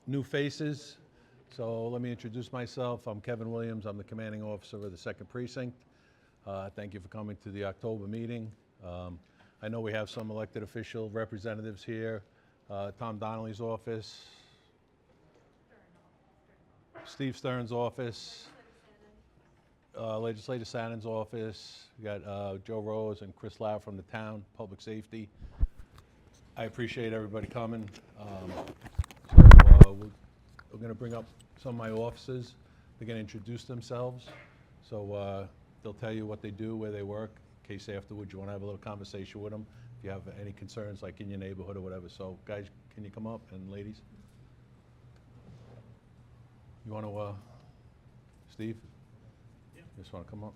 new faces. So let me introduce myself. I'm Kevin Williams. I'm the commanding officer of the 2nd Precinct. Thank you for coming to the October meeting. I know we have some elected official representatives here. Tom Donnelly's office, Steve Stern's office, Legislator Sannon's office. We got Joe Rose and Chris Lau from the town, Public Safety. I appreciate everybody coming. We're going to bring up some of my officers. They're going to introduce themselves. So they'll tell you what they do, where they work, in case afterwards you want to have a little conversation with them. If you have any concerns, like in your neighborhood or whatever. So guys, can you come up? And ladies? You want to, Steve? Yeah. You just want to come up?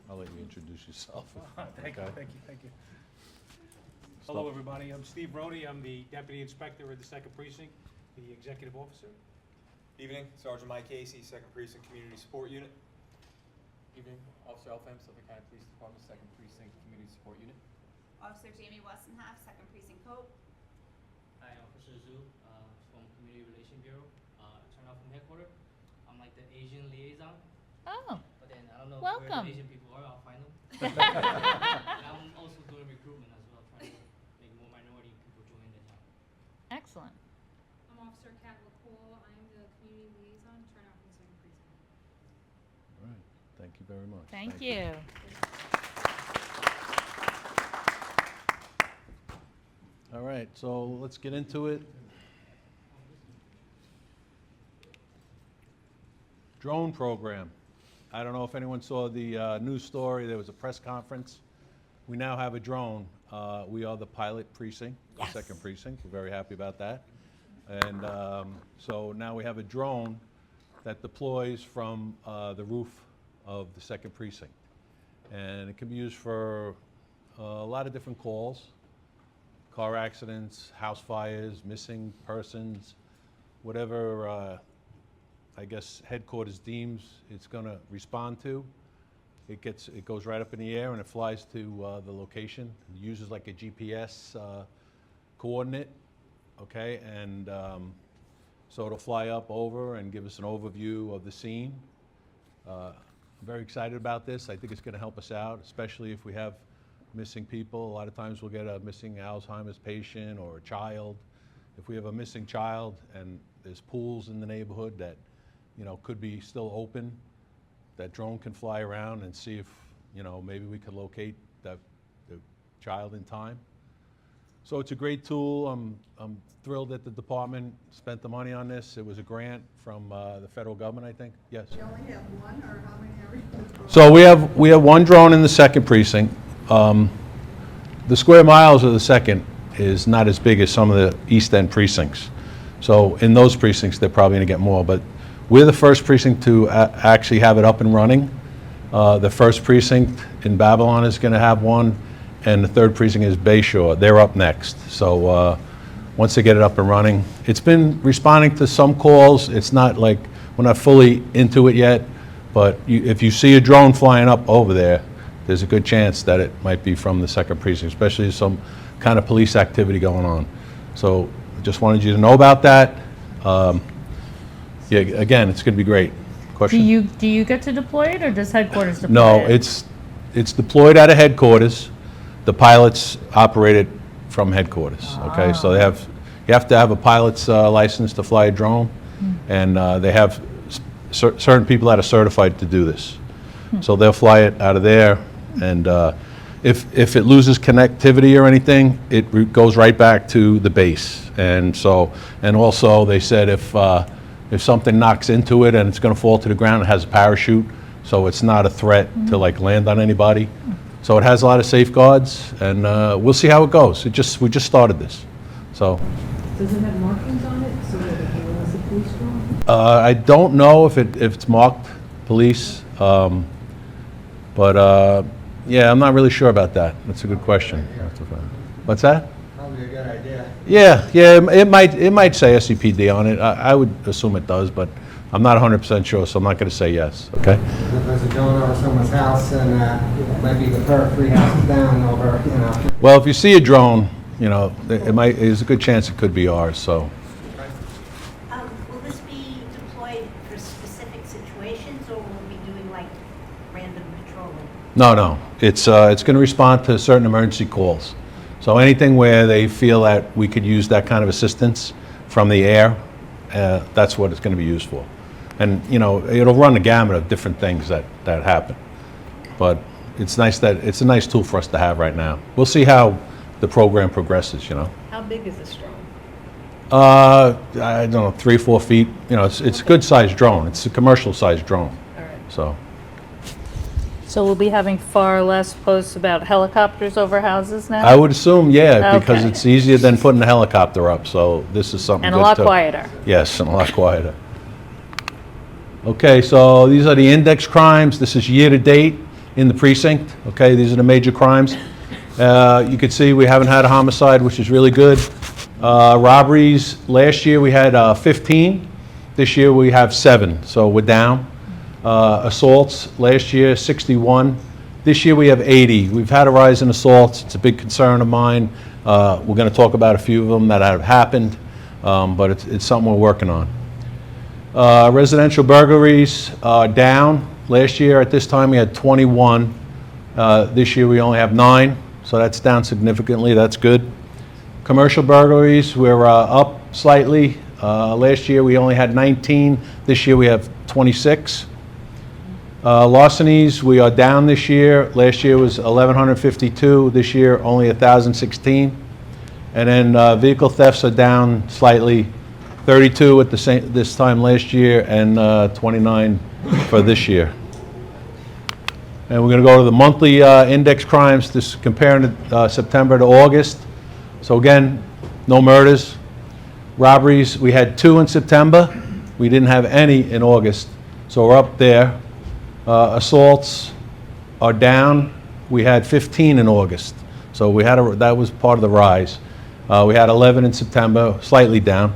I'll let you introduce yourself. Thank you. Hello, everybody. I'm Steve Roney. I'm the Deputy Inspector of the 2nd Precinct, the Executive Officer. Evening, Sergeant Mike Casey, 2nd Precinct Community Support Unit. Evening, Officer Elpham, Suffolk County Police Department, 2nd Precinct Community Support Unit. Officer Jamie Westenhoff, 2nd Precinct Cope. Hi, Officer Zhu, from Community Relation Bureau, turn off from headquarters. I'm like the Asian liaison, Oh, but then I don't know welcome. where the Asian people are, I'll find them. And I'm also doing recruitment as well, trying to make more minority people join the job. Excellent. I'm Officer Kat LaCool. I'm the community liaison, turnout from 2nd Precinct. All right. Thank you very much. Thank you. All right, so let's get into it. Drone program. I don't know if anyone saw the news story. There was a press conference. We now have a drone. We are the pilot precinct, Yes. the 2nd Precinct. We're very happy about that. And so now we have a drone that deploys from the roof of the 2nd Precinct. And it can be used for a lot of different calls. Car accidents, house fires, missing persons, whatever I guess headquarters deems it's going to respond to. It goes right up in the air and it flies to the location. It uses like a GPS coordinate, okay? And so it'll fly up over and give us an overview of the scene. I'm very excited about this. I think it's going to help us out, especially if we have missing people. A lot of times we'll get a missing Alzheimer's patient or a child. If we have a missing child and there's pools in the neighborhood that, you know, could be still open, that drone can fly around and see if, you know, maybe we could locate the child in time. So it's a great tool. I'm thrilled that the department spent the money on this. It was a grant from the federal government, I think. Yes. You only have one, or how many are you? So we have one drone in the 2nd Precinct. The square miles of the 2nd is not as big as some of the East End precincts. So in those precincts, they're probably going to get more. But we're the 1st precinct to actually have it up and running. The 1st precinct in Babylon is going to have one, and the 3rd precinct is Bayshore. They're up next. So once they get it up and running, it's been responding to some calls. It's not like we're not fully into it yet, but if you see a drone flying up over there, there's a good chance that it might be from the 2nd Precinct, especially some kind of police activity going on. So just wanted you to know about that. Yeah, again, it's going to be great. Question? Do you get to deploy it, or does headquarters deploy No, it? it's deployed out of headquarters. The pilots operate it from headquarters. Okay, so you have to have a pilot's license to fly a drone, and they have certain people that are certified to do this. So they'll fly it out of there, and if it loses connectivity or anything, it goes right back to the base. And so, and also they said if something knocks into it and it's going to fall to the ground, it has a parachute, so it's not a threat to like land on anybody. So it has a lot of safeguards, and we'll see how it goes. We just started this, so. Does it have markings on it so that it was a police drone? I don't know if it's marked police. But yeah, I'm not really sure about that. That's a good question. What's that? Probably a good idea. Yeah, it might say SCPD on it. I would assume it does, but I'm not 100% sure, so I'm not going to say yes. Okay. If there's a drone over someone's house and maybe the first 3 houses down over, you know. Well, if you see a drone, you know, there's a good chance it could be ours. So No. It's going to respond to certain emergency calls. So anything where they feel that we could use that kind of assistance from the air, that's what it's going to be used for. And, you know, it'll run the gamut of different things that happen. But it's nice that, it's a nice tool for us to have right now. We'll see how the program progresses, you know. How big is this drone? I don't know, 3 or 4 feet. You know, it's a good-sized drone. It's a commercial-sized drone. All right. So we'll be having far less posts about helicopters over houses now? I would assume, yeah, because Okay. it's easier than putting a helicopter up, so this is something And good a lot too. quieter. Yes, and a lot quieter. Okay, so these are the index crimes. This is year-to-date in the precinct. Okay, these are the major crimes. You can see we haven't had a homicide, which is really good. Robberies, last year we had 15. This year we have 7, so we're down. Assaults, last year 61. This year we have 80. We've had a rise in assaults. It's a big concern of mine. We're going to talk about a few of them that have happened, but it's something we're working on. Residential burglaries down. Last year at this time we had 21. This year we only have 9, so that's down significantly. That's good. Commercial burglaries, we're up slightly. Last year we only had 19. This year we have 26. Larcenies, we are down this year. Last year was 1,152. This year only 1,016. And then vehicle thefts are down slightly. 32 at this time last year and 29 for this year. And we're going to go to the monthly index crimes. This is comparing September to August. So again, no murders. Robberies, we had 2 in September. We didn't have any in August. So we're up there. Assaults are down. We had 15 in August. So we had that was part of the rise. We had 11 in September, slightly down.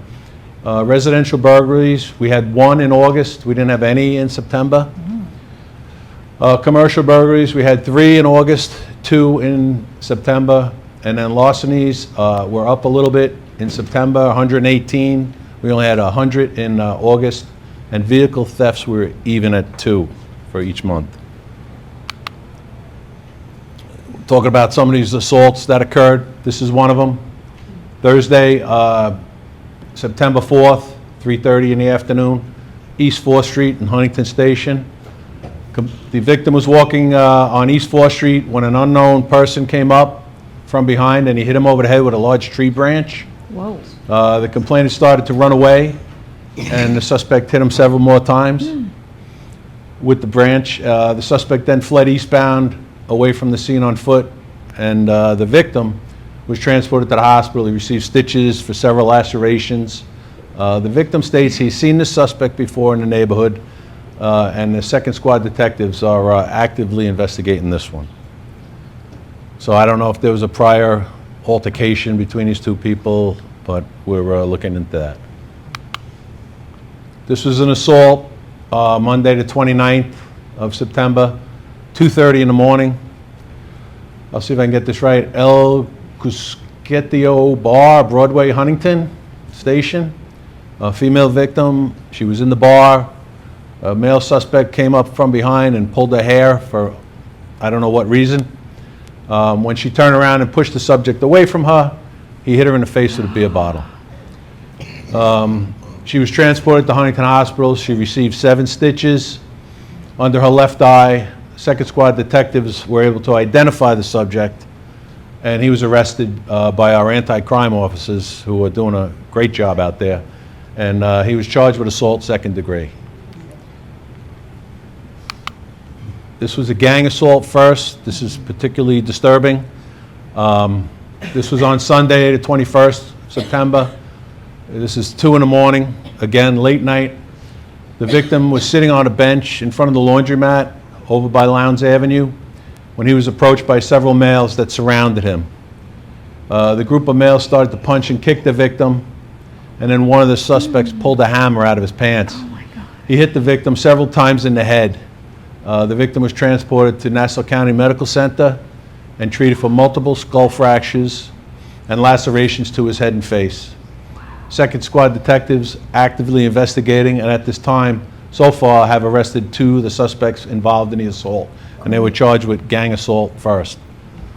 Residential burglaries, we had 1 in August. We didn't have any in September. Commercial burglaries, we had 3 in August, 2 in September. And then larcenies, we're up a little bit in September, 118. We only had 100 in August. And vehicle thefts, we were even at 2 for each month. Talking about some of these assaults that occurred. This is one of them. Thursday, September 4th, 3:30 in the afternoon, East 4th Street in Huntington Station. The victim was walking on East 4th Street when an unknown person came up from behind and he hit him over the head with a large tree branch. Whoa. The complainant started to run away and the suspect hit him several more times with the branch. The suspect then fled eastbound away from the scene on foot, and the victim was transported to the hospital. He received stitches for several lacerations. The victim states he's seen the suspect before in the neighborhood, and the second squad detectives are actively investigating this one. So I don't know if there was a prior altercation between these two people, but we're looking into that. This was an assault Monday the 29th of September, 2:30 in the morning. I'll see if I can get this right. Cuscateco Bar, Broadway, Huntington Station. A female victim, she was in the bar. A male suspect came up from behind and pulled her hair for I don't know what reason. When she turned around and pushed the subject away from her, he hit her in the face with a beer bottle. She was transported to Huntington Hospital. She received 7 stitches under her left eye. Second squad detectives were able to identify the subject, and he was arrested by our anti-crime officers who are doing a great job out there. And he was charged with assault 2nd degree. This was a gang assault first. This is particularly disturbing. This was on Sunday, the 21st September. This is 2 in the morning, again, late night. The victim was sitting on a bench in front of the laundromat over by Lowndes Avenue when he was approached by several males that surrounded him. The group of males started to punch and kick the victim, and then one of the suspects pulled a hammer out of his pants. Oh my God. He hit the victim several times in the head. The victim was transported to Nassau County Medical Center and treated for multiple skull fractures and lacerations to his head and face. Second squad detectives actively investigating, and at this time, so far, have arrested 2 of the suspects involved in the assault and they were charged with gang assault first.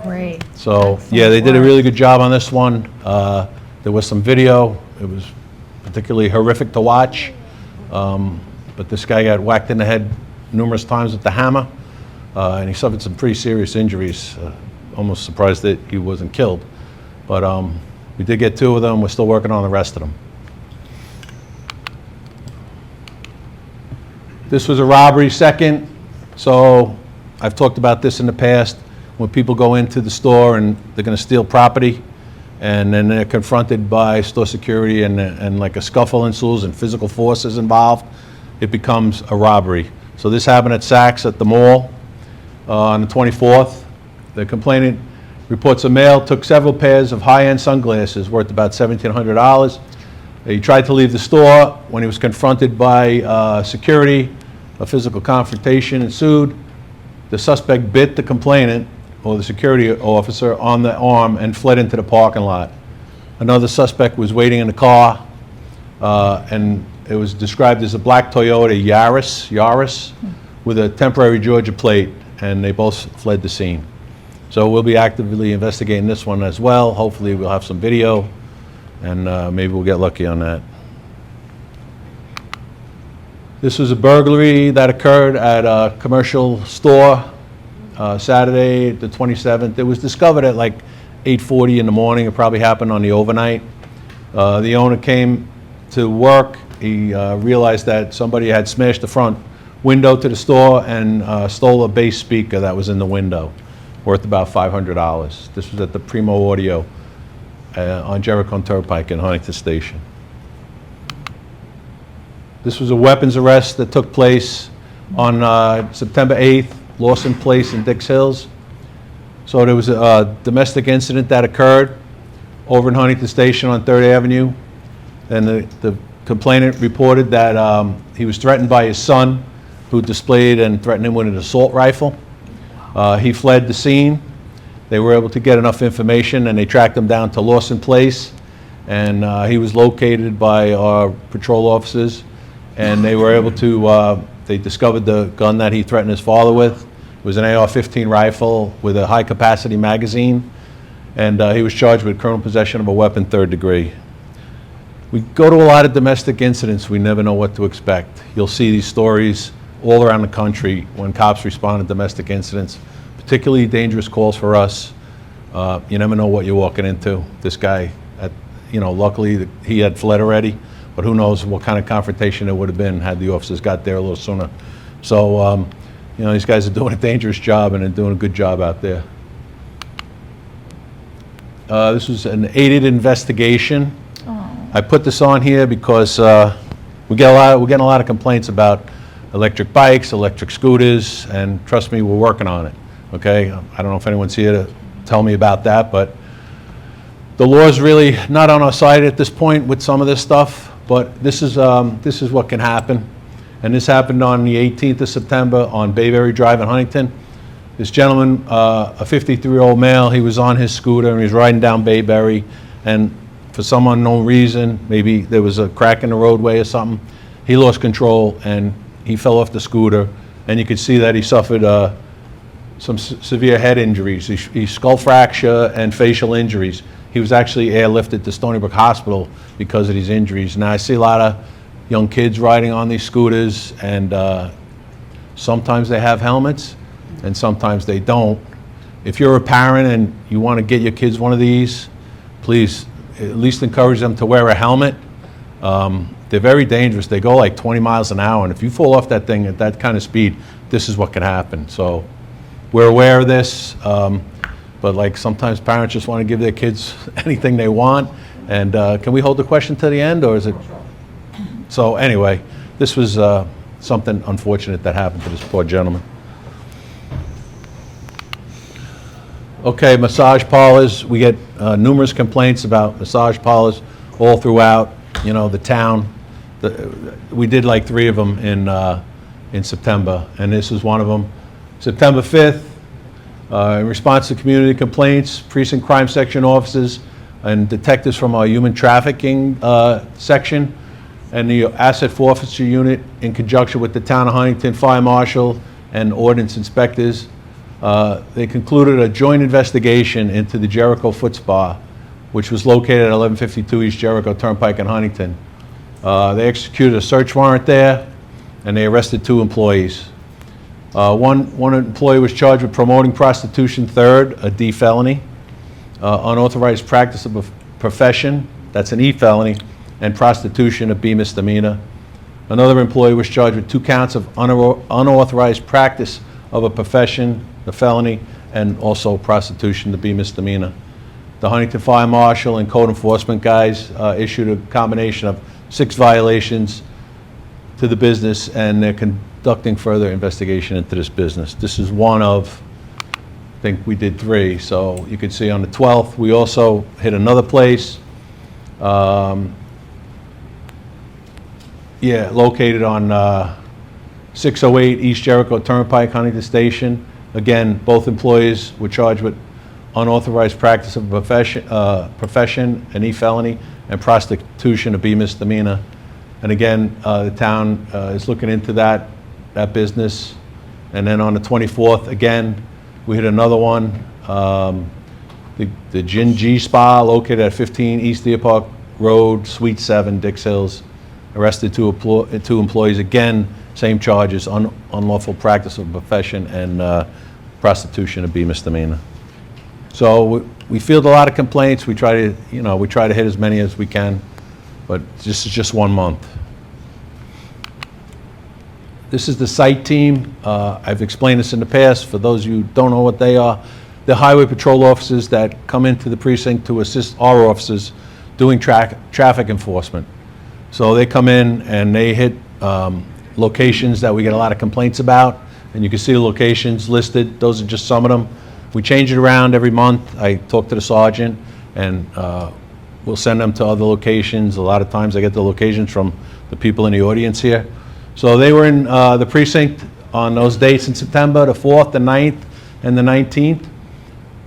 Great. So, yeah, they did a really good job on this one. There was some video. It was particularly horrific to watch. But this guy got whacked in the head numerous times with the hammer, and he suffered some pretty serious injuries. Almost surprised that he wasn't killed. But we did get 2 of them. We're still working on the rest of them. This was a robbery second. So I've talked about this in the past. When people go into the store and they're going to steal property, and then they're confronted by store security and like a scuffle ensues and physical force is involved, it becomes a robbery. So this happened at Saks at the mall on the 24th. The complainant reports a male took several pairs of high-end sunglasses worth about $1,700. He tried to leave the store. When he was confronted by security, a physical confrontation ensued. The suspect bit the complainant, or the security officer, on the arm and fled into the parking lot. Another suspect was waiting in the car, and it was described as a black Toyota Yaris with a temporary Georgia plate, and they both fled the scene. So we'll be actively investigating this one as well. Hopefully we'll have some video, and maybe we'll get lucky on that. This was a burglary that occurred at a commercial store Saturday, the 27th. It was discovered at like 8:40 in the morning. It probably happened on the overnight. The owner came to work. He realized that somebody had smashed the front window to the store and stole a bass speaker that was in the window, worth about $500. This was at the Primo Audio on Jericho and Turnpike in Huntington Station. This was a weapons arrest that took place on September 8th, Lawson Place in Dix Hills. So there was a domestic incident that occurred over in Huntington Station on 3rd Avenue. And the complainant reported that he was threatened by his son, who displayed and threatened him with an assault rifle. He fled the scene. They were able to get enough information, and they tracked him down to Lawson Place. And he was located by our patrol officers, and they were able to, they discovered the gun that he threatened his father with. It was an AR-15 rifle with a high-capacity magazine, and he was charged with criminal possession of a weapon 3rd degree. We go to a lot of domestic incidents. We never know what to expect. You'll see these stories all around the country when cops respond to domestic incidents, particularly dangerous calls for us. You never know what you're walking into. This guy, luckily he had fled already, but who knows what kind of confrontation it would have been had the officers got there a little sooner. So, these guys are doing a dangerous job, and they're doing a good job out there. This was an aided investigation. I put this on here because we're getting a lot of complaints about electric bikes, electric scooters, and trust me, we're working on it. Okay, I don't know if anyone's here to tell me about that, but the law is really not on our side at this point with some of this stuff. But this is what can happen, and this happened on the 18th of September on Bayberry Drive in Huntington. This gentleman, a 53-year-old male, he was on his scooter and he was riding down Bayberry, and for some unknown reason, maybe there was a crack in the roadway or something, he lost control and he fell off the scooter, and you could see that he suffered some severe head injuries. He skull fracture and facial injuries. He was actually airlifted to Stony Brook Hospital because of these injuries. Now I see a lot of young kids riding on these scooters, and sometimes they have helmets and sometimes they don't. If you're a parent and you want to get your kids one of these, please at least encourage them to wear a helmet. They're very dangerous. They go like 20 miles an hour, and if you fall off that thing at that kind of speed, this is what can happen. So we're aware of this, but like sometimes parents just want to give their kids anything they want. And can we hold the question to the end, or is it? So anyway, this was something unfortunate that happened to this poor gentleman. Okay, massage parlors. We get numerous complaints about massage parlors all throughout, the town. We did like 3 of them in September, and this was one of them. September 5th, in response to community complaints, precinct crime section officers and detectives from our human trafficking section and the asset forfeiture unit, in conjunction with the town of Huntington fire marshal and ordnance inspectors, They concluded a joint investigation into the Jericho Foot Spa, which was located at 1152 East Jericho Turnpike in Huntington. They executed a search warrant there, and they arrested 2 employees. One employee was charged with promoting prostitution, third, a D felony, unauthorized practice of a profession, that's an E felony, and prostitution, a B misdemeanor. Another employee was charged with 2 counts of unauthorized practice of a profession, the felony, and also prostitution, the B misdemeanor. The Huntington Fire Marshal and code enforcement guys issued a combination of 6 violations to the business, and they're conducting further investigation into this business. This is one of, I think we did 3, so you can see on the 12th, we also hit another place. Located on 608 East Jericho Turnpike, Huntington Station. Again, both employees were charged with unauthorized practice of a profession, an E felony, and prostitution, a B misdemeanor. And again, the town is looking into that business. And then on the 24th, again, we hit another one. The Gin G Spa, located at 15 East Deer Park Road, Suite 7, Dix Hills. Arrested 2 employees, again, same charges, unlawful practice of a profession and prostitution, a B misdemeanor. So we field a lot of complaints. We try to, hit as many as we can, but this is just 1 month. This is the site team. I've explained this in the past. For those of you who don't know what they are, the highway patrol officers that come into the precinct to assist our officers doing traffic enforcement. So they come in and they hit locations that we get a lot of complaints about, and you can see the locations listed. Those are just some of them. We change it around every month. I talk to the sergeant, and we'll send them to other locations. A lot of times I get the locations from the people in the audience here. So they were in the precinct on those dates in September, the 4th, the 9th, and the 19th.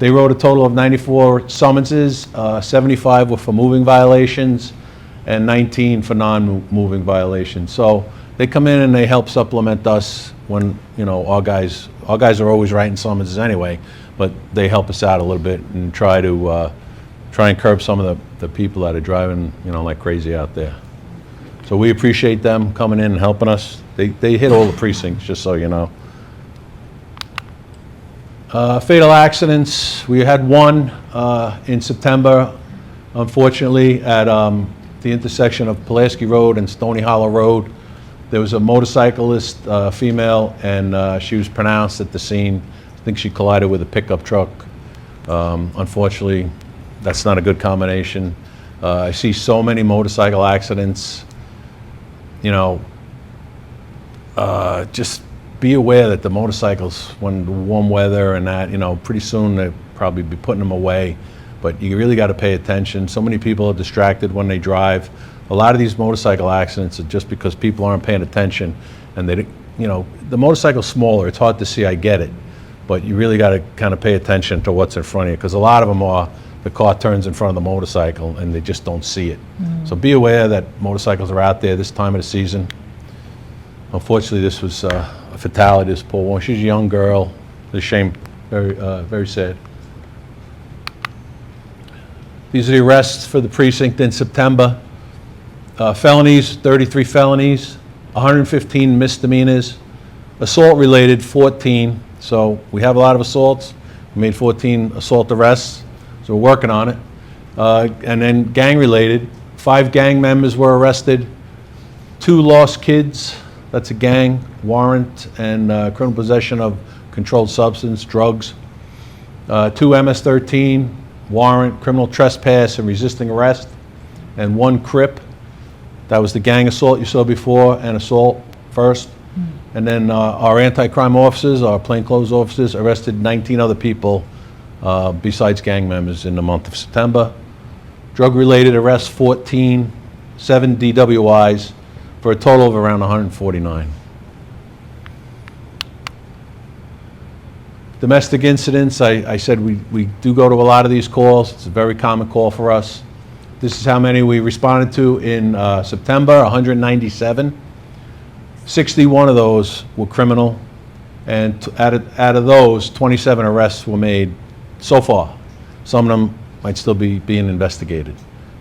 They wrote a total of 94 summonses. 75 were for moving violations, and 19 for non-moving violations. So they come in and they help supplement us when, our guys are always writing summonses anyway, but they help us out a little bit and try and curb some of the people that are driving, like crazy out there. So we appreciate them coming in and helping us. They hit all the precincts, just so you know. Fatal accidents, we had one in September, unfortunately, at the intersection of Pulaski Road and Stony Hollow Road. There was a motorcyclist, female, and she was pronounced at the scene. I think she collided with a pickup truck. Unfortunately, that's not a good combination. I see so many motorcycle accidents. Just be aware that the motorcycles, when the warm weather and that, pretty soon they'll probably be putting them away. But you really got to pay attention. So many people are distracted when they drive. A lot of these motorcycle accidents are just because people aren't paying attention, and they, the motorcycle's smaller. It's hard to see. I get it, but you really got to kind of pay attention to what's in front of you, because a lot of them are the car turns in front of the motorcycle and they just don't see it. So be aware that motorcycles are out there this time of the season. Unfortunately, this was a fatality. This poor woman. She's a young girl. It's a shame. Very, very sad. These are the arrests for the precinct in September. Felonies, 33 felonies, 115 misdemeanors. Assault-related, 14. So we have a lot of assaults. We made 14 assault arrests, so we're working on it. And then gang-related, 5 gang members were arrested, 2 lost kids, that's a gang, warrant, and criminal possession of controlled substance, drugs. 2 MS-13, warrant, criminal trespass and resisting arrest, and 1 CRIP. That was the gang assault you saw before, and assault first. And then our anti-crime officers, our plainclothes officers, arrested 19 other people besides gang members in the month of September. Drug-related arrests, 14, 7 DWIs, for a total of around 149. Domestic incidents, I said we do go to a lot of these calls. It's a very common call for us. This is how many we responded to in September, 197. 61 of those were criminal. And out of those, 27 arrests were made so far. Some of them might still be being investigated.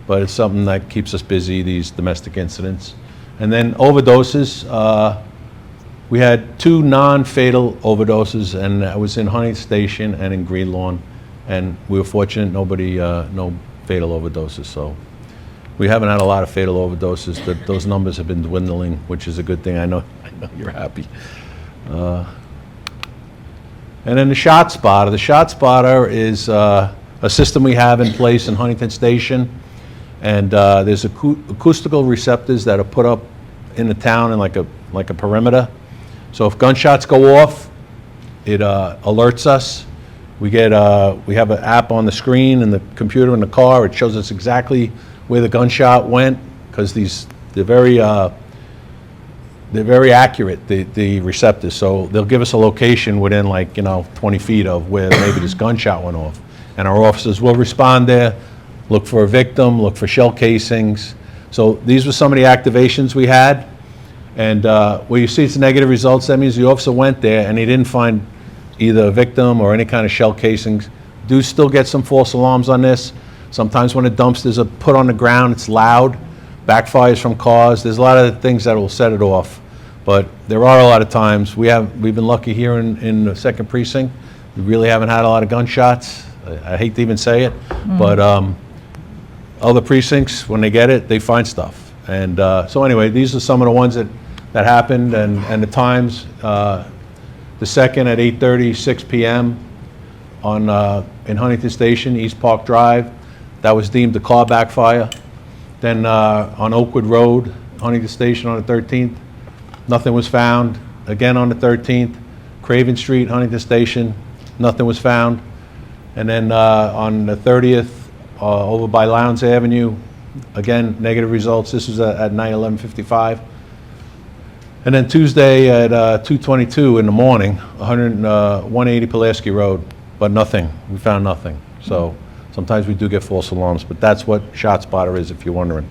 But it's something that keeps us busy, these domestic incidents. And then overdoses, we had 2 non-fatal overdoses, and that was in Huntington Station and in Green Lawn. And we were fortunate, no fatal overdoses. So we haven't had a lot of fatal overdoses. Those numbers have been dwindling, which is a good thing. I know you're happy. And then the shot spotter. The shot spotter is a system we have in place in Huntington Station. And there's acoustical receptors that are put up in the town in like a perimeter. So if gunshots go off, it alerts us. We have an app on the screen and the computer in the car. It shows us exactly where the gunshot went, because they're very accurate, the receptors. So they'll give us a location within 20 feet of where maybe this gunshot went off. And our officers will respond there, look for a victim, look for shell casings. So these were some of the activations we had. And where you see it's negative results, that means the officer went there and he didn't find either a victim or any kind of shell casings. Do still get some false alarms on this. Sometimes when the dumpsters are put on the ground, it's loud, backfires from cars. There's a lot of things that will set it off. But there are a lot of times, we've been lucky here in the 2nd Precinct. We really haven't had a lot of gunshots. I hate to even say it, but other precincts, when they get it, they find stuff. And so anyway, these are some of the ones that happened, and the times. The 2nd at 8:30, 6 p.m. in Huntington Station, East Park Drive. That was deemed a car backfire. Then on Oakwood Road, Huntington Station on the 13th, nothing was found. Again on the 13th, Craven Street, Huntington Station, nothing was found. And then on the 30th, over by Lowndes Avenue, again, negative results. This was at 9/11:55. And then Tuesday at 2:22 in the morning, 180 Pulaski Road, but nothing. We found nothing. So sometimes we do get false alarms, but that's what Shot Spotter is, if you're wondering.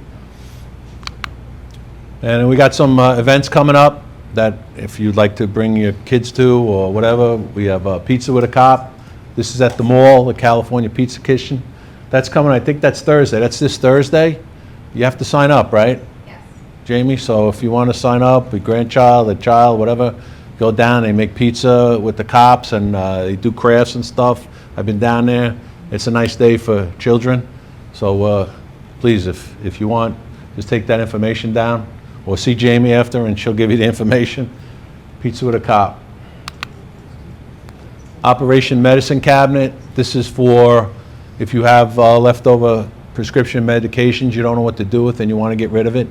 And we got some events coming up that if you'd like to bring your kids to or whatever, we have Pizza with a Cop. This is at the mall, the California Pizza Kitchen. That's coming, I think that's Thursday. That's this Thursday. You have to sign up, right? Jamie, so if you want to sign up, a grandchild, a child, whatever, go down. They make pizza with the cops, and they do crafts and stuff. I've been down there. It's a nice day for children. So please, if you want, just take that information down, or see Jamie after, and she'll give you the information. Pizza with a Cop. Operation Medicine Cabinet. This is for if you have leftover prescription medications you don't know what to do with and you want to get rid of it.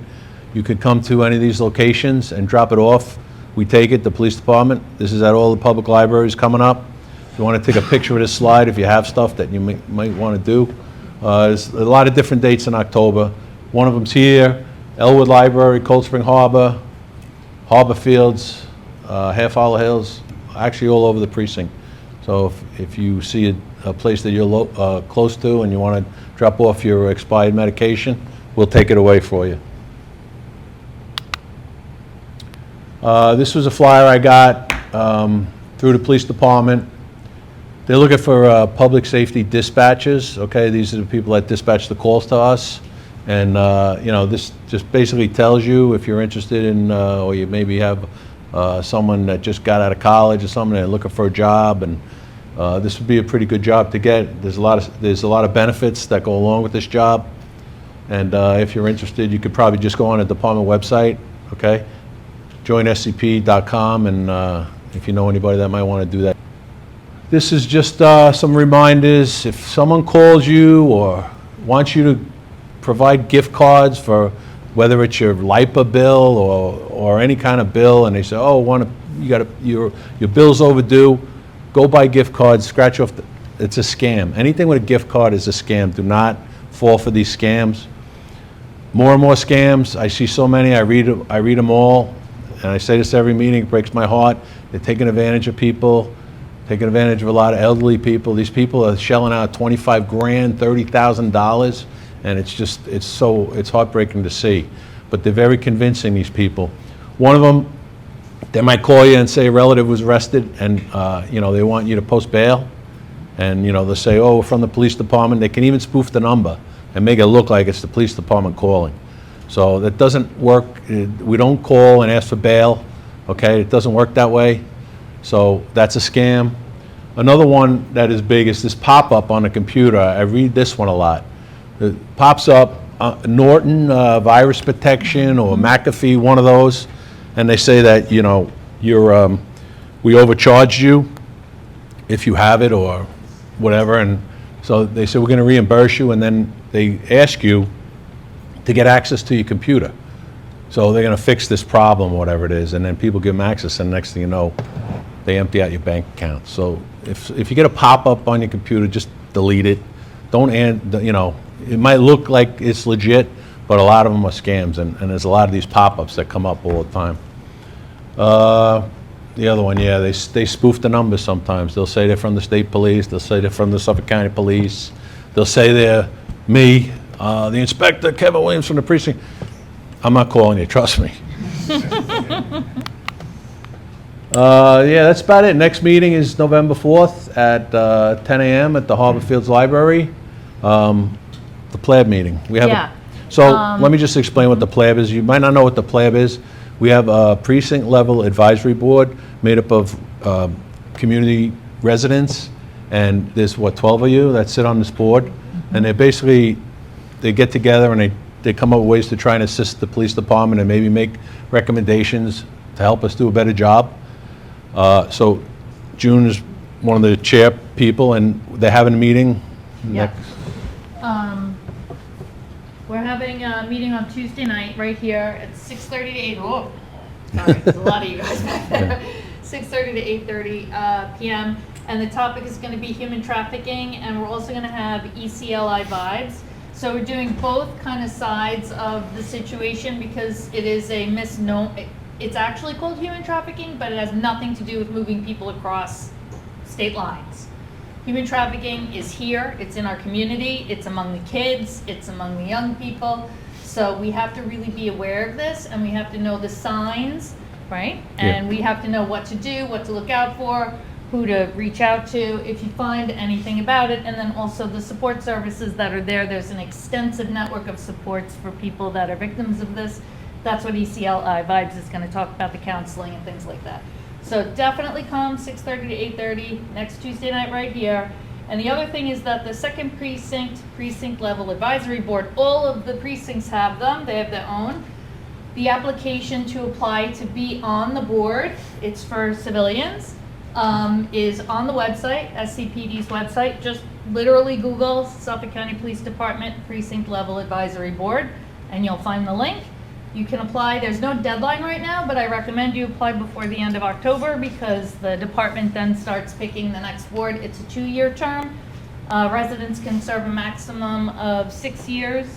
You could come to any of these locations and drop it off. We take it, the police department. This is at all the public libraries coming up. If you want to take a picture of this slide, if you have stuff that you might want to do. There's a lot of different dates in October. One of them's here, Elwood Library, Cold Spring Harbor, Harbor Fields, Half Hollow Hills, actually all over the precinct. So if you see a place that you're close to and you want to drop off your expired medication, we'll take it away for you. This was a flyer I got through the police department. They're looking for public safety dispatchers. Okay, these are the people that dispatch the calls to us. And this just basically tells you if you're interested in, or you maybe have someone that just got out of college or something and looking for a job, and this would be a pretty good job to get. There's a lot of benefits that go along with this job. And if you're interested, you could probably just go on the department website. Okay. Join SCPD.com, and if you know anybody that might want to do that. This is just some reminders. If someone calls you or wants you to provide gift cards for whether it's your LIPA bill or any kind of bill, and they say, oh, your bill's overdue, go buy gift cards, scratch off it's a scam. Anything with a gift card is a scam. Do not fall for these scams. More and more scams. I see so many. I read them all. And I say this every meeting, it breaks my heart. They're taking advantage of people, taking advantage of a lot of elderly people. These people are shelling out $25 grand, $30,000, and it's heartbreaking to see. But they're very convincing, these people. One of them, They might call you and say a relative was arrested, and, you know, they want you to post bail. And, you know, they'll say, oh, we're from the police department. They can even spoof the number and make it look like it's the police department calling. So that doesn't work. We don't call and ask for bail, okay? It doesn't work that way. So that's a scam. Another one that is big is this pop-up on the computer. I read this one a lot. It pops up, Norton virus protection or McAfee, one of those, and they say that, you know, you're, we overcharged you if you have it or whatever, and so they say we're going to reimburse you, and then they ask you to get access to your computer. So they're going to fix this problem, whatever it is, and then people give them access, and next thing you know, they empty out your bank account. So if you get a pop-up on your computer, just delete it. Don't, you know, it might look like it's legit, but a lot of them are scams, and there's a lot of these pop-ups that come up all the time. The other one, yeah, they spoof the numbers sometimes. They'll say they're from the state police. They'll say they're from the Suffolk County Police. They'll say they're me, the inspector, Kevin Williams from the precinct. I'm not calling you, trust me. Yeah, that's about it. Next meeting is November 4th at 10 a.m. at the Harbor Fields Library. The PLAB meeting. We have Yeah. So let me just explain what the PLAB is. You might not know what the PLAB is. We have a precinct level advisory board made up of community residents, and there's, what, 12 of you that sit on this board, and they get together and they come up with ways to try and assist the police department and maybe make recommendations to help us do a better job. So June is one of the chair people, and they're having a meeting Yeah. next. We're having a meeting on Tuesday night right here at 6:30 to 8. Oh, sorry, there's a lot of you guys back there. 6:30 to 8:30 p.m. And the topic is going to be human trafficking, and we're also going to have ECLI vibes. So we're doing both kind of sides of the situation because it is a misnomer. It's actually called human trafficking, but it has nothing to do with moving people across state lines. Human trafficking is here, it's in our community, it's among the kids, it's among the young people. So we have to really be aware of this, and we have to know the signs, right? And we have to know what to do, what to look out for, who to reach out to if you find anything about it, and then also the support services that are there. There's an extensive network of supports for people that are victims of this. That's what ECLI Vibes is going to talk about, the counseling and things like that. So definitely come 6:30 to 8:30 next Tuesday night right here. And the other thing is that the 2nd precinct level advisory board, all of the precincts have them, they have their own. The application to apply to be on the board, it's for civilians, is on the website, SCPD's website. Just literally Google Suffolk County Police Department Precinct Level Advisory Board, and you'll find the link. You can apply. There's no deadline right now, but I recommend you apply before the end of October because the department then starts picking the next board. It's a 2-year term. Residents can serve a maximum of 6 years,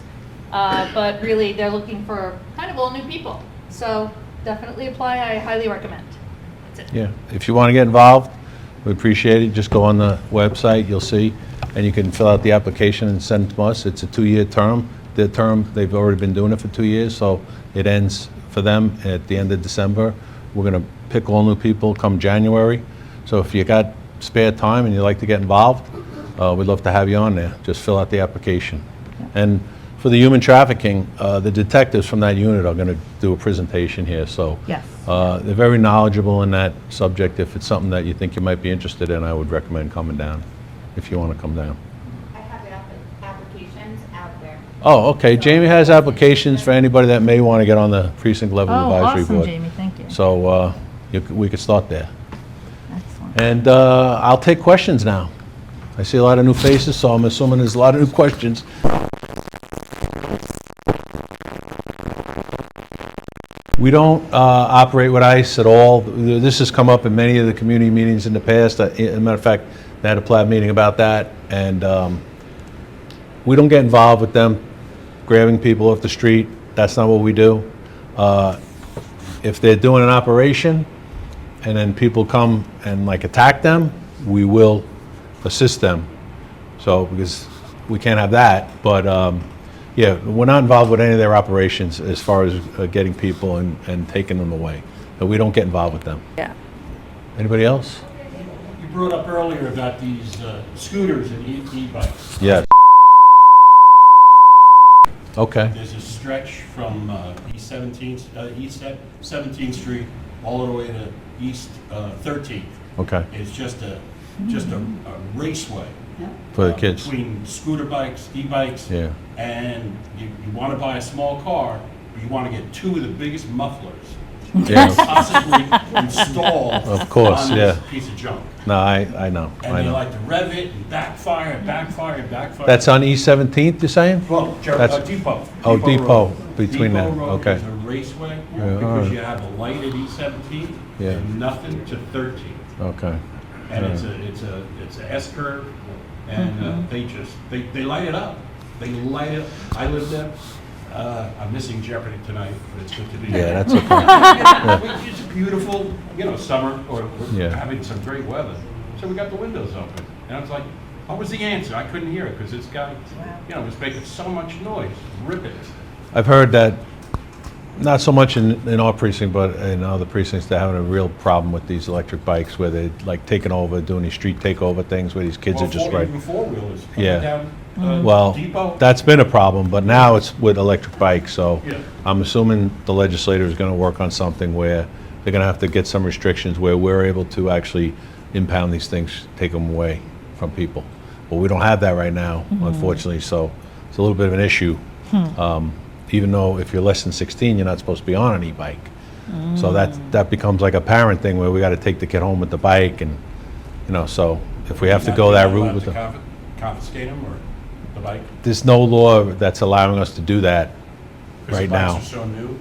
but really they're looking for kind of all new people. So definitely apply. I highly recommend. That's it. Yeah, if you want to get involved, we appreciate it. Just go on the website, you'll see, and you can fill out the application and send it to us. It's a 2-year term. The term, they've already been doing it for 2 years, so it ends for them at the end of December. We're going to pick all new people come January. So if you got spare time and you'd like to get involved, we'd love to have you on there. Just fill out the application. And for the human trafficking, the detectives from that unit are going to do a presentation here. So Yes. they're very knowledgeable in that subject. If it's something that you think you might be interested in, I would recommend coming down if you want to come down. I have applications out there. Oh, okay. Jamie has applications for anybody that may want to get on the precinct level advisory awesome, board. Jamie, thank you. So we could start there. Excellent. And I'll take questions now. I see a lot of new faces, so I'm assuming there's a lot of new questions. We don't operate with ICE at all. This has come up in many of the community meetings in the past. As a matter of fact, they had a PLAB meeting about that, and we don't get involved with them grabbing people off the street. That's not what we do. If they're doing an operation and then people come and like attack them, we will assist them. So, because we can't have that, but yeah, we're not involved with any of their operations as far as getting people and taking them away. that we don't get involved with them. Yeah. Anybody else? You brought up earlier about these scooters and e-bikes. Yes. Okay, There's a stretch from East 17th Street all the way to East 13th. okay, It's just a raceway. for the kids. Between scooter bikes, e-bikes, Yeah, and you want to buy a small car, but you want to get two of the biggest mufflers yeah. possibly installed Of course, on yeah. this piece of junk. No, I know, And I they know. like to rev it and backfire and backfire and backfire. That's on East 17th, you're saying? Well, That's- Depot. Oh, Depot, Road. between Depot that, Road okay. is a raceway Yeah, all because right. you have a light at E17 Yeah. and nothing to 13. Okay, And All it's a S curve, and they light it up. They light it. I live there. I'm missing Jeopardy tonight, but it's good to be yeah, here. that's okay. It's beautiful, summer or Yeah. having some great weather. So we got the windows open, and I was like, what was the answer? I couldn't hear it because it's got, it was making so much noise, ripping. I've heard that, not so much in our precinct, but in other precincts, they're having a real problem with these electric bikes where they're like taking over, doing these street takeover things where these kids are just right. Even four-wheelers. Yeah. Down, Well, Depot. that's been a problem, but now it's with electric bikes, so Yeah. I'm assuming the legislator is gonna work on something where they're gonna have to get some restrictions where we're able to actually impound these things, take them away from people. But we don't have that right now, unfortunately, so it's a little bit of an issue. Even though if you're less than 16, you're not supposed to be on an e-bike. So that becomes like a parent thing where we gotta take the kid home with the bike and, so if we have to go that route with the. them. Confiscate them or the bike? There's no law that's allowing us to do that right now. Because the bikes are so new.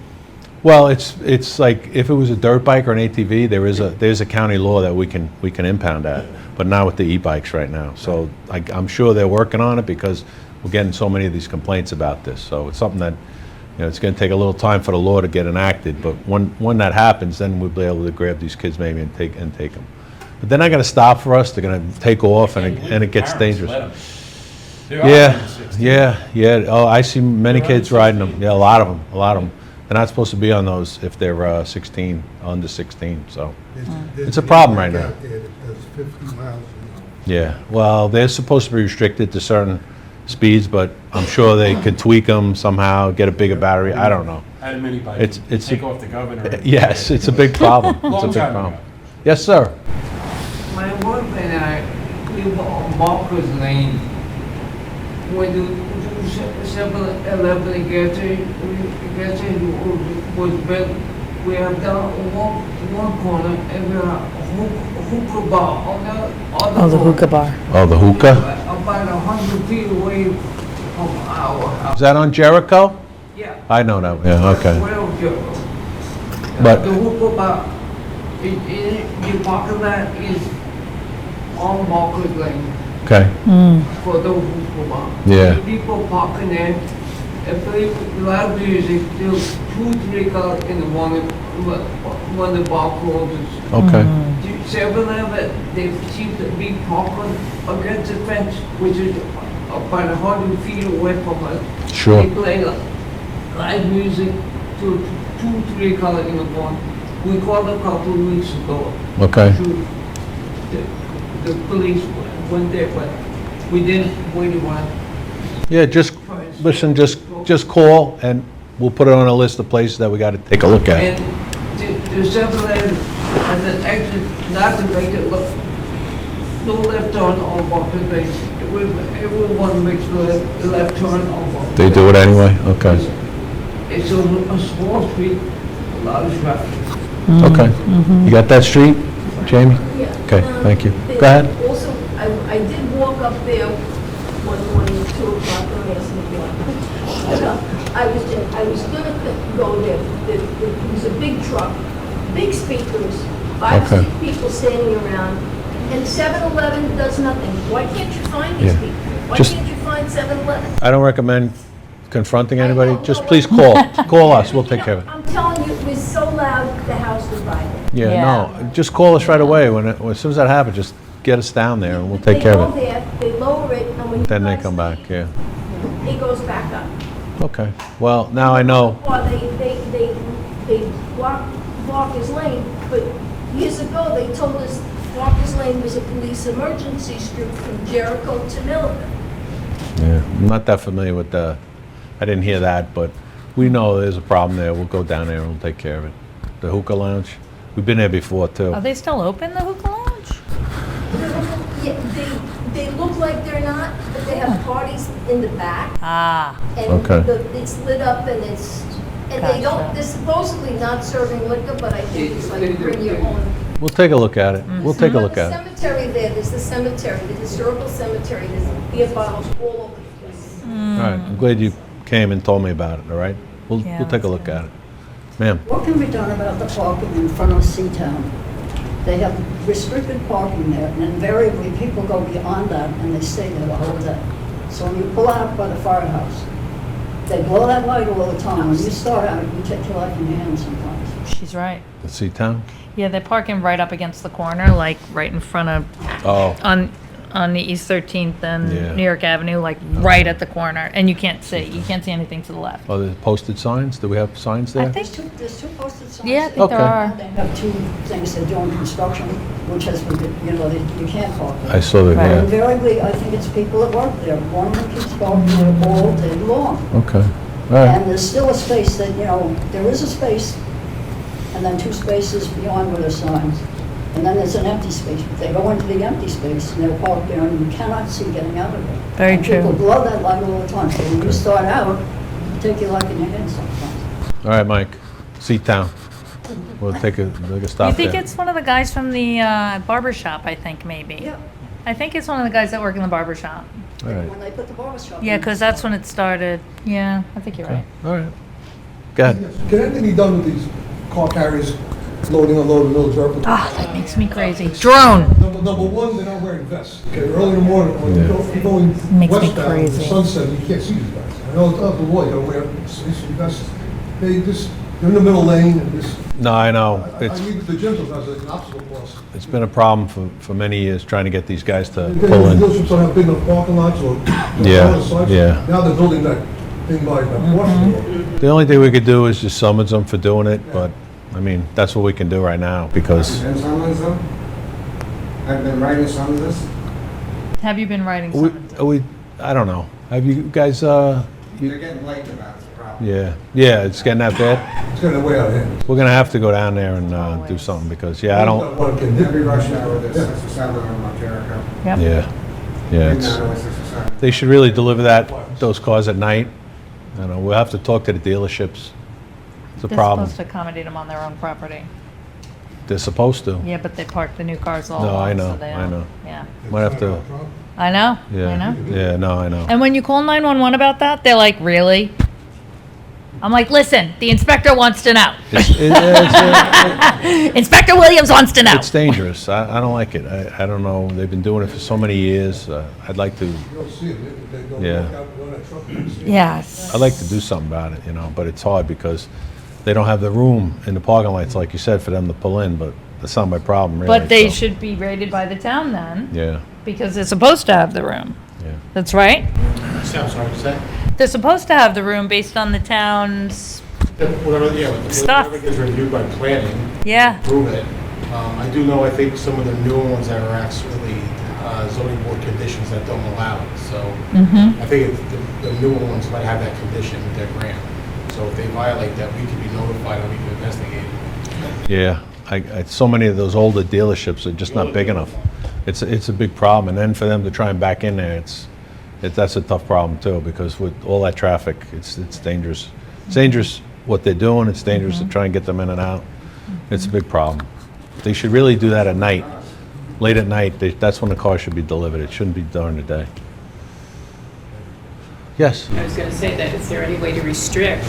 Well, it's like, if it was a dirt bike or an ATV, there's a county law that we can impound that, but not with the e-bikes right now. So I'm sure they're working on it because we're getting so many of these complaints about this. So it's something that, it's gonna take a little time for the law to get enacted, but when that happens, then we'll be able to grab these kids maybe and take them. But they're not gonna stop for us, they're gonna take off and it gets dangerous. Yeah. Oh, I see many kids riding them. Yeah, a lot of them. They're not supposed to be on those if they're 16, under 16, so. It's a problem right now. Yeah, well, they're supposed to be restricted to certain speeds, but I'm sure they could tweak them somehow, get a bigger battery, I don't know. Had a mini bike. It's Take off the governor. Yes, it's a big problem. It's a Long big time problem. ago. Yes, sir. My wife and I live on Marcus Lane. When the 7-Eleven gas station was built, we have down one corner and we have a hookah bar on the other Oh, the corner. hookah bar. Oh, the hookah? About 100 feet away from our house. Is that on Jericho? Yeah. I know that, yeah, okay. Well, But- the hookah bar, the parking lot is on Marcus Lane. Okay, For the hookah bar. Yeah. People parking there, and play loud music till 2-3 cars in the morning when the bar closes. okay. The 7-Eleven, they seem to be parking against the fence, which is about 100 feet away from us. Sure. They play live music till 2-3 cars in the morning. We called a couple of weeks ago. Okay. The police went there, but we didn't wait a while. Yeah, listen, just call and we'll put it on a list of places that we gotta take a look at. And the 7-Eleven, and then exit, not to make it look, no left turn on Walker Place. Everyone makes the left turn on Walker. They do it anyway? Okay, It's a small street, a lot of traffic. okay. You got that street, Jamie? Yeah. Okay, thank you. They- Go ahead. Also, I did walk up there one morning at 2 o'clock, don't ask me why. I was gonna go there, it was a big truck, big speakers, 5 or 6 Okay. people standing around, and 7-Eleven does nothing. Why can't you find these Yeah. people? Why Just- can't you find 7-Eleven? I don't recommend confronting anybody, know, just no, please no. call us, we'll take care of it. I'm telling you, it was so loud, the house divided. Yeah, no, just call us right away, as soon as that happens, just get us down there and we'll take care of it. They go there, they lower it, and when you Then they guys come back, leave, yeah. it goes back up. Okay, well, now I know, Or they block Barker's Lane, but years ago, they told us Barker's Lane was a police emergency street from Jericho to Milligan. Yeah, I'm not that familiar with I didn't hear that, but we know there's a problem there. We'll go down there and we'll take care of it. The hookah lounge, we've been there before too. Are they still open, the hookah lounge? Yeah, they look like they're not, but they have parties in the back. Ah, And Okay. it's lit up and they don't, Gotcha. they're supposedly not serving liquor, but I think it's like bring your own. We'll take a look at it. We'll take a look at it. There's a cemetery there, there's the cemetery, the historical cemetery, there's beer bottles all over the place. All right, I'm glad you came and told me about it, all right? We'll Yeah, take a that's look good. at it. Ma'am? What can be done about the parking in front of Seatown? They have restricted parking there, and invariably people go beyond that and they stay there the whole day. So when you pull out by the firehouse, they blow that light all the time. When you start out, you take your life in your hands sometimes. she's right. The Seatown? Yeah, they're parking right up against the corner, like right in front of, Oh, on the East 13th and Yeah. New York Avenue, like right at the corner, and you can't see anything to the left. oh, there's posted signs? Do we have signs there? I think, There's two posted signs. yeah, I there. think there Okay. are. They have two things they're doing construction, which has been, you can't park there. I saw that, Right. yeah. Invariably, I think it's people that work there. One of them keeps parking there all day long. Okay, all right. And there's still a space that, there is a space, and then two spaces beyond where the signs. And then there's an empty space. They go into the empty space, and they're parked there, and you cannot see getting out of there. Very And people true. blow that light all the time. So when you start out, you take your life in your hands sometimes. All right, Mike, Seatown. We'll take a You stop think there. it's one of the guys from the barber shop, I think, maybe? Yeah, I think it's one of the guys that work in the barber shop. All right, when they put the barber shop in. Yeah, because that's when it started. Yeah, I think you're okay, right. all right. Go ahead. Can anything be done with these car carriers loading, unloading, middle of Jericho? Ah, that makes me crazy. Drone! Number one, they're not wearing vests. Okay, early in the morning, when you're going Makes me westbound, the crazy. sunset, you can't see these guys. I know it's up the wall, you gotta wear safety vests. They're in the middle lane and just, No, I know. I need the gentle guys as an obstacle course. It's been a problem for many years trying to get these guys to The pull in. dealerships don't have big enough parking lots or. Yeah, other sites. yeah. Now they're building that thing by Washington. The only thing we could do is just summons them for doing it, but, I mean, that's what we can do right now, because Been summons them? I've been writing summonses. Have you been writing we, something? I don't know. Have you guys, They're getting late about the problem. yeah, it's getting that bad? It's getting way out of hand. We're gonna have to go down there and do something, because, yeah, I don't, Every rush hour, there's 6 or 7 of them on Jericho. Yep. yeah, Maybe it's, not always 6 or 7. they should really deliver those cars at night. I don't know, we'll have to talk to the dealerships. It's a They're problem. supposed to accommodate them on their own property. They're supposed to. Yeah, but they park the new cars all No, along, I so know, they I don't- know. Yeah. Might have to, I know, I yeah, know. yeah, no, I know. And when you call 911 about that, they're like, really? I'm like, listen, the inspector wants to know. Inspector Williams wants to know. It's dangerous. I don't like it. I don't know. They've been doing it for so many years. I'd like to, You don't see it. They go Yeah. back out, go in that truck, you don't see it. Yes. I'd like to do something about it, but it's hard because they don't have the room in the parking lots, like you said, for them to pull in, but that's not my problem, really. But they so, should be rated by the town then, Yeah, because they're supposed to have the room. yeah. That's right. I'm sorry, what's that? They're supposed to have the room based on the town's, Whatever, Stuff. whatever gets reviewed by planning, yeah. approve it. I do know, I think some of the newer ones that are actually zoning board conditions that don't allow it, so Mm-hmm. I think the newer ones might have that condition with their grant. So if they violate that, we could be notified and we can investigate. Yeah, so many of those older dealerships are just not big enough. It's a big problem, and then for them to try and back in there, that's a tough problem too, because with all that traffic, it's dangerous. It's dangerous what they're doing, it's dangerous to try and get them in and out. It's a big problem. They should really do that at night. Late at night, that's when the car should be delivered. It shouldn't be during the day. Yes? I was going to say that is there any way to restrict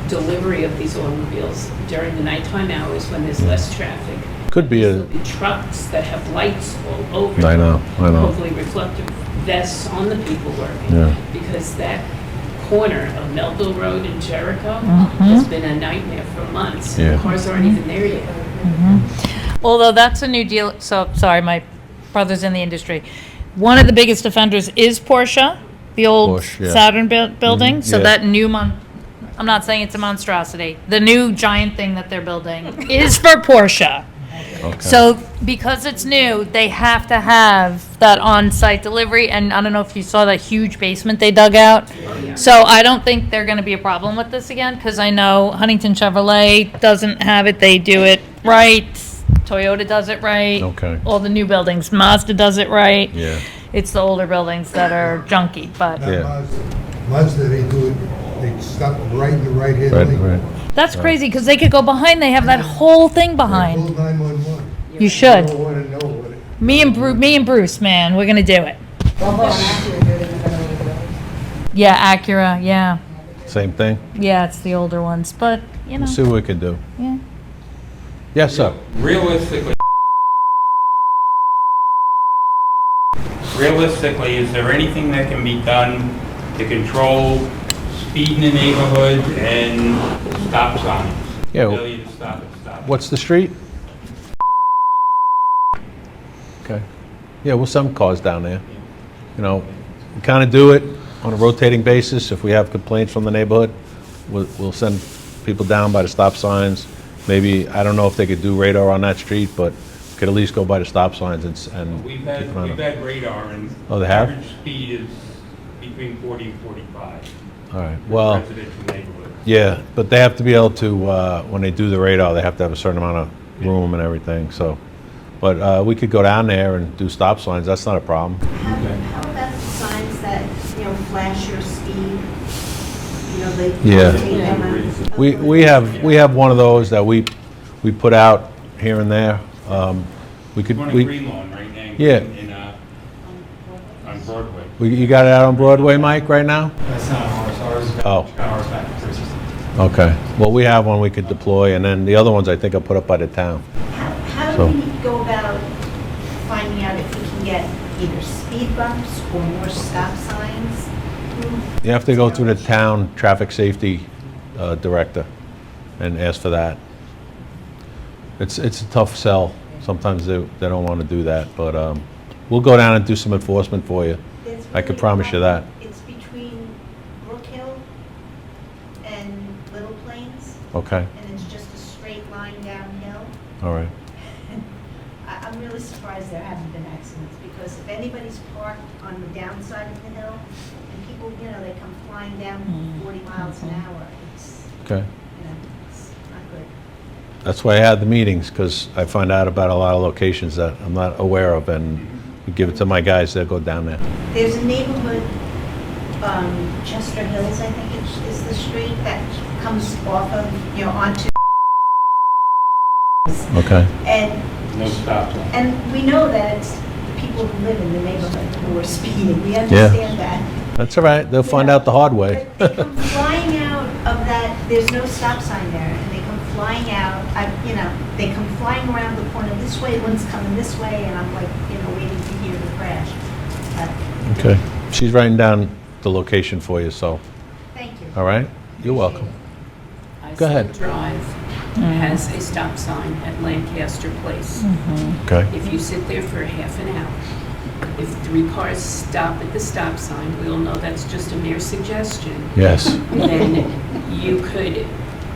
delivery of these automobiles during the nighttime hours when there's less traffic? Could be There'll be trucks that have lights all over. I know. Hopefully reflective vests on the people working. Yeah. Because that corner of Melville Road and Jericho Mhm. has been a nightmare for months. Yeah. The cars aren't even there yet. Although that's a new deal, so, sorry, my brother's in the industry. One of the biggest offenders is Porsche, the old Porsche, yeah. Saturn building, so yeah. that new I'm not saying it's a monstrosity. The new giant thing that they're building is for Porsche. Okay. So because it's new, they have to have that on-site delivery, and I don't know if you saw that huge basement they dug out. So I don't think they're gonna be a problem with this again, because I know Huntington Chevrolet doesn't have it, they do it right. Toyota does it right. Okay. All the new buildings, Mazda does it right. Yeah. It's the older buildings that are junky, but Yeah. Mazda, they do it, they stop right in the right-hand Right, lane. right. that's crazy, because they could go behind, they have that whole thing Call behind. 911. You should. I don't wanna know what it. Me and Bruce, man, we're gonna do it. Yeah, Acura, yeah. Same thing? Yeah, it's the older ones, but, you know, We'll see what we can do. yeah. Yes, sir. Realistically, is there anything that can be done to control speed in the neighborhood and stop signs? Yeah. Ability to stop at stop. What's the street? Okay. Yeah, we'll send cars down there. You know, we kind of do it on a rotating basis. If we have complaints from the neighborhood, we'll send people down by the stop signs. Maybe, I don't know if they could do radar on that street, but could at least go by the stop signs and We've keep an eye on had them. radar, and Oh, they have? average speed is between 40 and 45. All right, for well, residential neighborhoods. yeah, but they have to be able to, when they do the radar, they have to have a certain amount of room and everything, so. But we could go down there and do stop signs, that's not a problem. How about the signs that, flash your speed? They Yeah. rotate them out? We have one of those that we put out here and there. We could, One in Greenlawn right now. Yeah. On Broadway. You got it out on Broadway, Mike, right now? That's not ours, Oh. ours back to Precinct. Okay, well, we have one we could deploy, and then the other ones I think I put up by the town. How So- do we go about finding out if we can get either speed bumps or more stop signs? You have to go through the town traffic safety director and ask for that. It's a tough sell. Sometimes they don't want to do that, but we'll go down and do some enforcement for you. There's I can really promise you that. It's between Brook Hill and Little Plains, Okay, and it's just a straight line downhill. all right. I'm really surprised there haven't been accidents, because if anybody's parked on the downside of the hill, and people, they come flying down 40 miles an hour, it's, Okay. it's not good. That's why I had the meetings, because I find out about a lot of locations that I'm not aware of, and we give it to my guys that go down there. There's a neighborhood, Chester Hills, I think is the street, that comes off of, onto. Okay. And No stop sign. And we know that it's the people who live in the neighborhood who are speeding, we understand that. That's all right, they'll find out the hard way. But they come flying out of that, there's no stop sign there, and they come flying out, they come flying around the corner this way, one's coming this way, and I'm like, waiting to hear the crash. But Okay, she's writing down the location for you, so, thank you. all right? You're welcome. Go ahead. Iceland Drive has a stop sign at Lancaster Place. Okay. If you sit there for half an hour, if 3 cars stop at the stop sign, we'll know that's just a mere suggestion. Yes. Then you could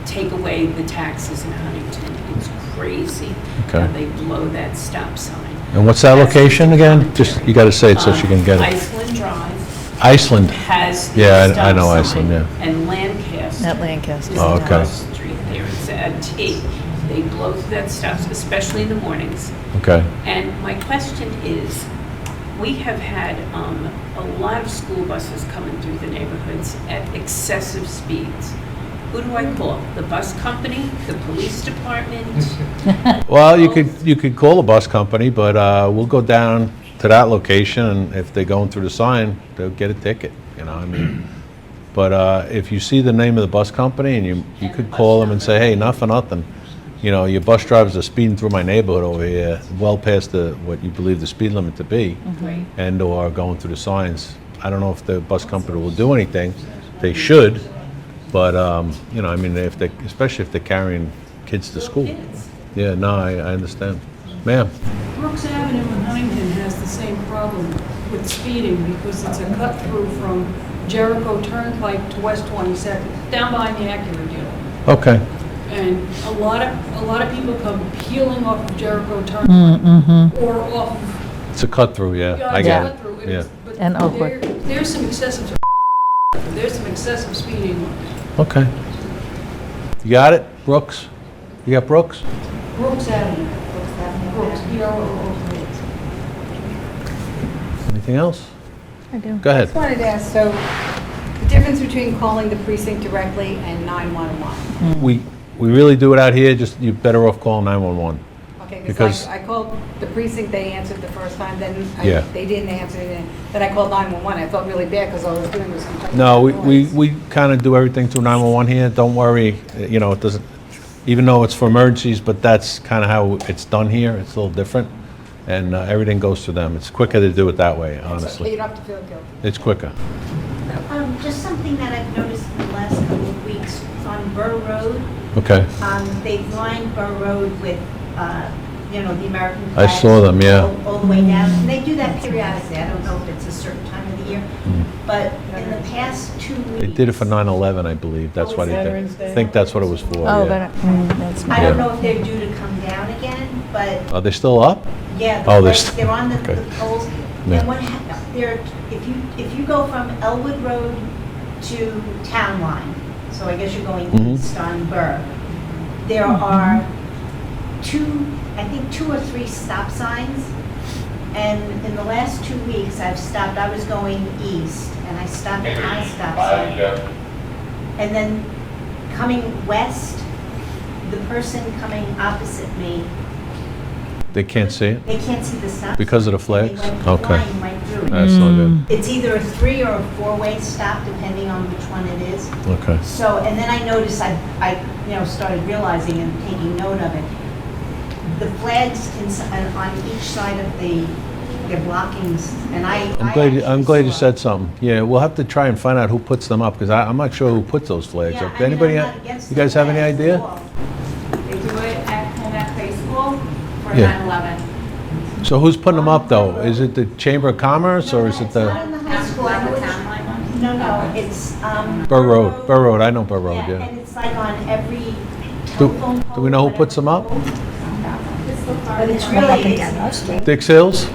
take away the taxes in Huntington. It's crazy Okay. how they blow that stop sign. And what's that location again? Just, you gotta say it so she can get it. Iceland Drive Iceland. has a Yeah, I stop know sign, Iceland, yeah. and Lancaster At Lancaster. is Oh, okay. across the street there. It's a T. They blow through that stop, especially in the mornings. Okay. And my question is, we have had a lot of school buses coming through the neighborhoods at excessive speeds. Who do I call? The bus company? The police department? Well, you could call the bus company, but we'll go down to that location, and if they're going through the sign, they'll get a ticket, I mean. But if you see the name of the bus company, and you could call them and say, hey, not for nothing, your bus drivers are speeding through my neighborhood over here, well past what you believe the speed limit to be, Right. and or going through the signs. I don't know if the bus company will do anything. They should, but, I mean, especially if they're carrying kids to school. Yeah, no, I understand. Ma'am? Brooks Avenue in Huntington has the same problem with speeding because it's a cut through from Jericho Turnpike to West 22nd, down behind the Acura dealer. Okay. And a lot of people come peeling off of Jericho Turnpike or off of. It's a cut through, yeah, Yeah, I it's get a it. cut through, Yeah. but And Oakwood. there's some excessive speeding. Okay. You got it, Brooks? You got Brooks? Brooks Avenue. Brooks, B-R-O-O-K. Anything else? I do. Go I ahead. just wanted to ask, so the difference between calling the precinct directly and 911? We really do it out here, just you're better off calling 911. Okay, Because- because I called the precinct, they answered the first time, then Yeah. they didn't answer, then I called 911. I felt really bad because all I was doing was complaining. No, about we noise. kind of do everything through 911 here. Don't worry, you know, it doesn't, even though it's for emergencies, but that's kind of how it's done here. It's a little different. And everything goes through them. It's quicker to do it that way, So you honestly. don't have to feel guilty. It's quicker. Just something that I've noticed in the last couple of weeks on Burr Road. Okay. They've lined Burr Road with, the American I flags. saw them, yeah. All the way down. And they do that periodically. I don't know if it's a certain time of the year. But in the past 2 weeks. They did it for 9/11, I believe. That's why they did. Veterans Day. I think that's what it was for, Oh, yeah. that's I don't know if they're due to come down again, but Are they still up? yeah, Oh, they're on the okay. poles. Yeah. And what they're, if you go from Elwood Road to Town Line, so I guess you're going east on Burr, there are I think two or three stop signs. And in the last 2 weeks, I was going east, and I stopped at my stop sign. And then coming west, the person coming opposite me, They can't see it? they can't see the stop. Because of the sign. They flags? went Okay. flying right through it. That's not good. It's either a 3 or a 4-way stop, depending on which one it is. Okay. So, and then I noticed, I started realizing and taking note of it. The flags on each side of they're blocking, and I'm glad you said something. Yeah, we'll have to try and find out who puts them up, because I'm not sure who puts those flags Yeah, up. I mean, Anybody, I'm not against you guys the have any flags idea? at all. They do it at Home Play School for Yeah. 9/11. So who's putting them up, though? Is it the Chamber of Commerce, or is it the Not in the high school, I know it's, no, it's, Burr Road? Burr Road, I know Burr Road, yeah, yeah. and it's like on every Do telephone do we know who puts them up? But it's really, Dix Hills?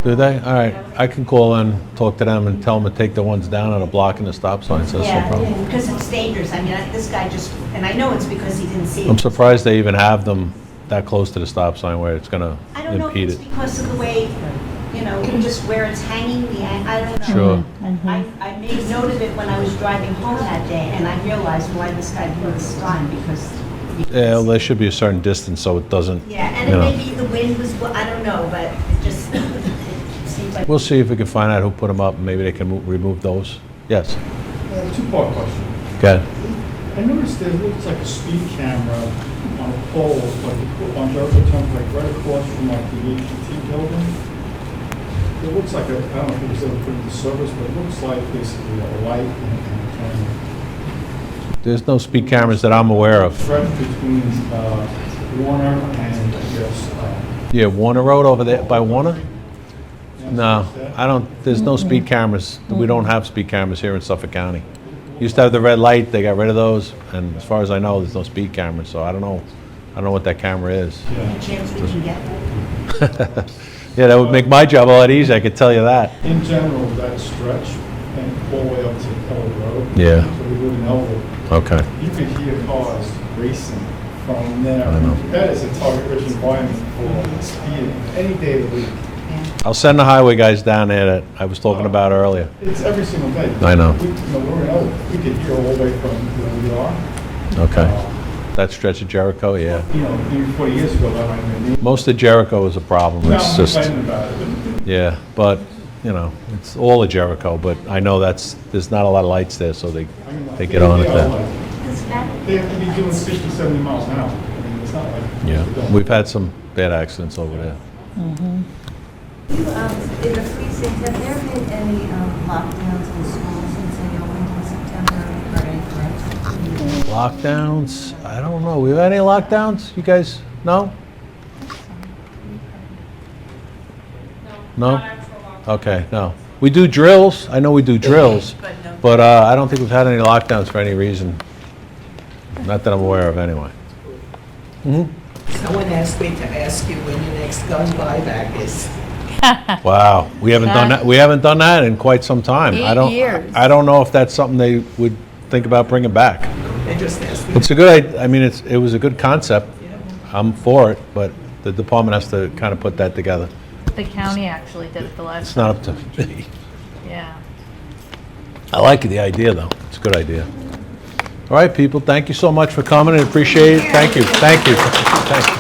Do they? All right, I can call and talk to them and tell them to take the ones down that are blocking the stop signs, that's no yeah, problem. because it's dangerous. I mean, this guy just, and I know it's because he didn't see it. I'm surprised they even have them that close to the stop sign where it's gonna I don't know if impede it's it. because of the way, just where it's hanging, I don't know. Sure. I made note of it when I was driving home that day, and I realized why this guy blew his sign, because. Yeah, well, there should be a certain distance so it doesn't, Yeah, and you it know. maybe the wind was, I don't know, but it just, it seems like. We'll see if we can find out who put them up, and maybe they can remove those. Yes, Two-part question. go ahead. I noticed there looks like a speed camera on a pole, like on Jericho Turnpike, right across from like the AT&T building. It looks like I don't know if it was ever put into service, but it looks like basically a light and a camera. There's no speed cameras that I'm aware of. Stretch between Warner and I guess. Yeah, Warner Road over there, by Warner? No, I don't, there's no speed cameras. We don't have speed cameras here in Suffolk County. Used to have the red light, they got rid of those, and as far as I know, there's no speed cameras, so I don't know what that camera is. Any chance we can get one? Yeah, that would make my job a lot easier, I could tell you that. In general, that stretch and all the way up to Elwood Road. Yeah. So we live in Elwood. Okay. You could hear cars racing from there. I know. That is a target-rich environment for speeding any day of the week. I'll send the highway guys down there that I was talking about earlier. It's every single day. I know. We're in Elwood. We could hear all the way from where we are. Okay. That stretch of Jericho, yeah. Maybe 40 years ago, that might have been me. Most of Jericho is a problem, No, it's I'm just, complaining about it. yeah, but, it's all of Jericho, but I know there's not a lot of lights there, so they get on it then. They have to be doing 60, 70 miles an hour. I mean, it's not like. Yeah, we've had some bad accidents over there. In the precinct, have there been any lockdowns in schools since they opened in September or any threats? Lockdowns, I don't know, we have any lockdowns, you guys know? No? Okay, no. We do drills, I know we do drills, but I don't think we've had any lockdowns for any reason. Not that I'm aware of, anyway. Someone asked me to ask you when your next gun buyback is. Wow, we haven't done that, in quite some time. 8 years. I don't know if that's something they would think about bringing back. They just asked me. It's a good, I mean, it was a good concept. I'm for it, but the department has to kind of put that together. The county actually did it the last. It's not up to me. Yeah. I like the idea, though. It's a good idea. All right, people, thank you so much for coming, and appreciate it. Thank you. Thank you. Thank you.